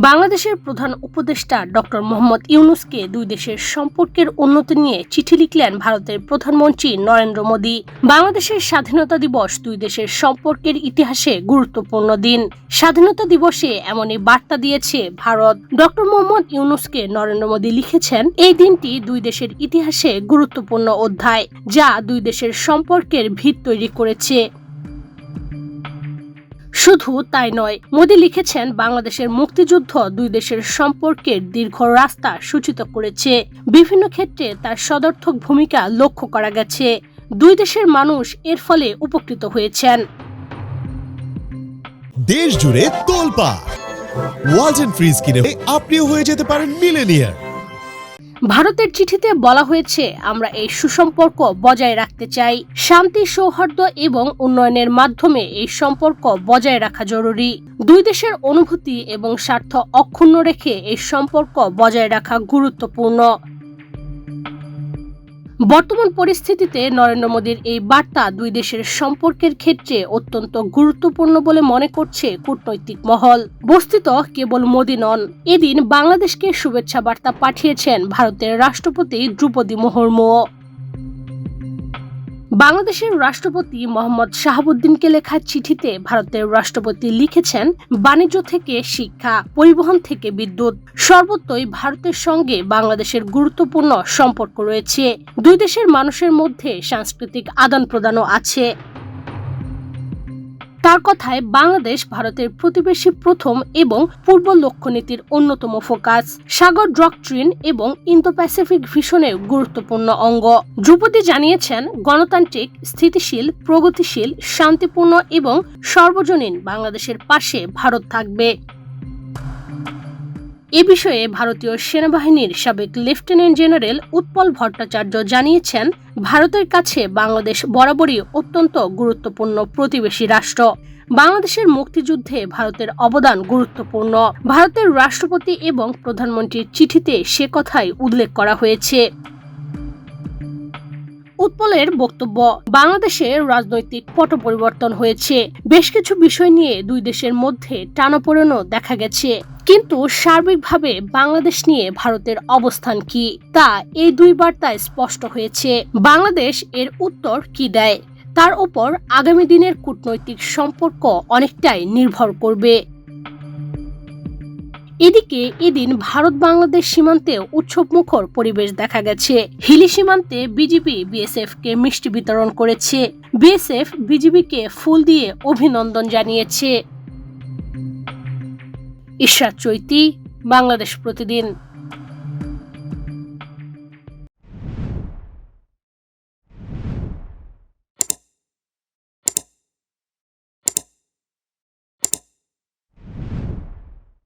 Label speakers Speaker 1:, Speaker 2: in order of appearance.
Speaker 1: বাংলাদেশের প্রধান উপদেষ্টা ডক্টর মোহাম্মদ ইউনূসকে দুই দেশের সম্পর্কের উন্নতি নিয়ে চিঠি লিখলেন ভারতের প্রধানমন্ত্রী নরেন্দ্র মোদী। বাংলাদেশের স্বাধীনতা দিবস দুই দেশের সম্পর্কের ইতিহাসে গুরুত্বপূর্ণ দিন। স্বাধীনতা দিবসে এমনই বার্তা দিয়েছে ভারত। ডক্টর মোহাম্মদ ইউনূসকে নরেন্দ্র মোদী লিখেছেন, এই দিনটি দুই দেশের ইতিহাসে গুরুত্বপূর্ণ অধ্যায়, যা দুই দেশের সম্পর্কের ভিত তৈরি করেছে। শুধু তাই নয়, মোদী লিখেছেন, বাংলাদেশের মুক্তিযুদ্ধ দুই দেশের সম্পর্কের দীর্ঘ রাস্তা সূচিত করেছে। বিভিন্ন ক্ষেত্রে তার সদর্থক ভূমিকা লক্ষ্য করা গেছে। দুই দেশের মানুষ এর ফলে উপকৃত হয়েছেন।
Speaker 2: দেশ জুড়ে তোলপাড় ওয়ালটন ফ্রিজ কিনে আপনিও হয়ে যেতে পারেন মিলেনিয়ার।
Speaker 1: ভারতের চিঠিতে বলা হয়েছে, আমরা এই সুসম্পর্ক বজায় রাখতে চাই। শান্তি, সৌহার্দ্য এবং উন্নয়নের মাধ্যমে এই সম্পর্ক বজায় রাখা জরুরি। দুই দেশের অনুভূতি এবং স্বার্থ অক্ষুণ্ণ রেখে এই সম্পর্ক বজায় রাখা গুরুত্বপূর্ণ। বর্তমান পরিস্থিতিতে নরেন্দ্র মোদীর এই বার্তা দুই দেশের সম্পর্কের ক্ষেত্রে অত্যন্ত গুরুত্বপূর্ণ বলে মনে করছে কূটনৈতিক মহল। বস্তুত কেবল মোদী নন, এদিন বাংলাদেশকে শুভেচ্ছা বার্তা পাঠিয়েছেন ভারতের রাষ্ট্রপতি দ্রৌপদী মুর্মুও। বাংলাদেশের রাষ্ট্রপতি মোহাম্মদ শাহাবুদ্দিনকে লেখা চিঠিতে ভারতের রাষ্ট্রপতি লিখেছেন, বাণিজ্য থেকে শিক্ষা, পরিবহন থেকে বিদ্যুৎ, সর্বত্রই ভারতের সঙ্গে বাংলাদেশের গুরুত্বপূর্ণ সম্পর্ক রয়েছে। দুই দেশের মানুষের মধ্যে সাংস্কৃতিক আদান প্রদানও আছে। তার কথায়, বাংলাদেশ ভারতের প্রতিবেশী প্রথম এবং পূর্ব লক্ষ্য নীতির অন্যতম ফোকাস, সাগর ডক্ট্রিন এবং ইন্দো প্যাসিফিক ভিশনের গুরুত্বপূর্ণ অঙ্গ। দ্রৌপদী জানিয়েছেন, গণতান্ত্রিক, স্থিতিশীল, প্রগতিশীল, শান্তিপূর্ণ এবং সর্বজনীন বাংলাদেশের পাশে ভারত থাকবে। এ বিষয়ে ভারতীয় সেনাবাহিনীর সাবেক লেফটেন্যান্ট জেনারেল উৎপল ভট্টাচার্য জানিয়েছেন, ভারতের কাছে বাংলাদেশ বরাবরই অত্যন্ত গুরুত্বপূর্ণ প্রতিবেশী রাষ্ট্র। বাংলাদেশের মুক্তিযুদ্ধে ভারতের অবদান গুরুত্বপূর্ণ। ভারতের রাষ্ট্রপতি এবং প্রধানমন্ত্রীর চিঠিতে সে কথাই উল্লেখ করা হয়েছে। উৎপলের বক্তব্য, বাংলাদেশের রাজনৈতিক পট পরিবর্তন হয়েছে। বেশ কিছু বিষয় নিয়ে দুই দেশের মধ্যে টানাপোড়েনও দেখা গেছে, কিন্তু সার্বিকভাবে বাংলাদেশ নিয়ে ভারতের অবস্থান কি তা এই দুই বার্তায় স্পষ্ট হয়েছে। বাংলাদেশ এর উত্তর কি দেয় তার উপর আগামী দিনের কূটনৈতিক সম্পর্ক অনেকটাই নির্ভর করবে। এদিকে এদিন ভারত বাংলাদেশ সীমান্তে উৎসবমুখর পরিবেশ দেখা গেছে। হিলি সীমান্তে বিজিবি বিএসএফ কে মিষ্টি বিতরণ করেছে। বিএসএফ বিজিবিকে ফুল দিয়ে অভিনন্দন জানিয়েছে। ইশরাত চৈতি, বাংলাদেশ প্রতিদিন।